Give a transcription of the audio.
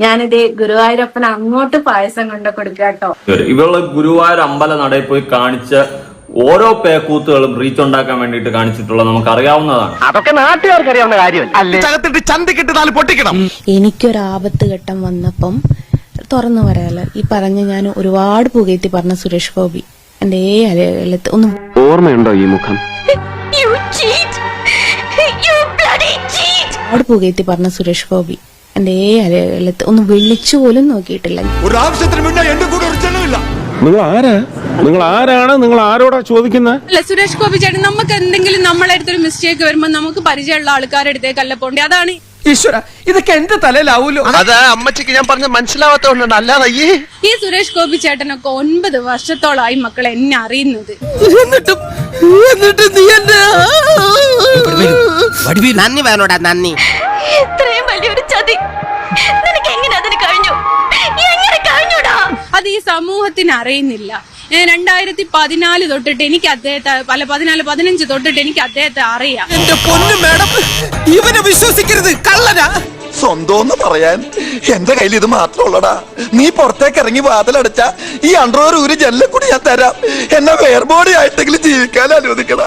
ഞാനിത് ഗുരുവായൂരപ്പന് അങ്ങോട്ട് പായസം കൊണ്ട് കൊടുക്കാട്ടോ. ഇവള് ഗുരുവായൂർ അമ്പല നടയിൽ പോയി കാണിച്ച ഓരോ പേക്കൂത്തുകളും റീച്ച് ഉണ്ടാക്കാൻ വേണ്ടിയിട്ട് കാണിച്ചിട്ടുള്ള നമുക്ക് അറിയാവുന്നതാണ്. അതൊക്കെ നാട്ടുകാർക്ക് അറിയാവുന്ന കാര്യമല്ല. എനിക്കൊരാപത്ത് ഘട്ടം വന്നപ്പം തുറന്നു പറയാലോ, ഈ പറഞ്ഞ ഞാൻ ഒരുപാട് പുകയത്തി പറഞ്ഞ സുരേഷ് ഗോപി എന്റെ അലത്ത് ഒന്നും ഓർമ്മയുണ്ടോ ഈ മുഖം? ഒരുപാട് പുകയത്തി പറഞ്ഞ സുരേഷ് ഗോപി എന്റെ അലത്ത് ഒന്ന് വിളിച്ചു പോലും നോക്കിയിട്ടില്ല. നിങ്ങൾ ആരാണ്? നിങ്ങൾ ആരോടാ ചോദിക്കുന്നത്? അല്ല സുരേഷ് ഗോപി ചേട്ടൻ, നമുക്ക് എന്തെങ്കിലും നമ്മളെ അടുത്തൊരു മിസ്റ്റേക്ക് വരുമ്പോ നമുക്ക് പരിചയമുള്ള ആൾക്കാരുടെ അടുത്തേക്കല്ല പോണ്ടേ. അതാണ് ഈശ്വര, ഇതൊക്കെ എന്റെ തലയിലാവൂലോ. അതാ അമ്മച്ചിക്ക് ഞാൻ പറഞ്ഞ മനസ്സിലാവാത്തോണ്ടാണ്. അല്ലാതെ ഈ സുരേഷ് ഗോപി ചേട്ടനൊക്കെ 9 വർഷത്തോളമായി മക്കളെ എന്നെ അറിയുന്നത്. എന്നിട്ട് നീ എന്നെ നന്ദി വേണോടാ, നന്ദി. ഇത്രയും വലിയൊരു ചതി നിനക്ക് എങ്ങനെ അതിന് കഴിഞ്ഞു? എങ്ങനെ കഴിഞ്ഞുടാ? അത് ഈ സമൂഹത്തിന് അറിയുന്നില്ല. 2014 തൊട്ടിട്ട് എനിക്ക് അദ്ദേഹത്തെ 15 തൊട്ടിട്ട് എനിക്ക് അദ്ദേഹത്തെ അറിയാം. എന്റെ പൊന്നു മേഡം, ഇവനെ വിശ്വസിക്കരുത്, കള്ളനാ. സ്വന്തം പറയാൻ എന്റെ കയ്യിൽ ഇത് മാത്രമുള്ളടാ. നീ പുറത്തേക്ക് ഇറങ്ങി വാതിലടച്ച ഈ അണ്ടർവെയർ ഒരു ജനലിൽ കൂടി ഞാൻ തരാം. എന്നെ വേർബോഡി ആയിട്ടെങ്കിലും ജീവിക്കാൻ അനുവദിക്കണം.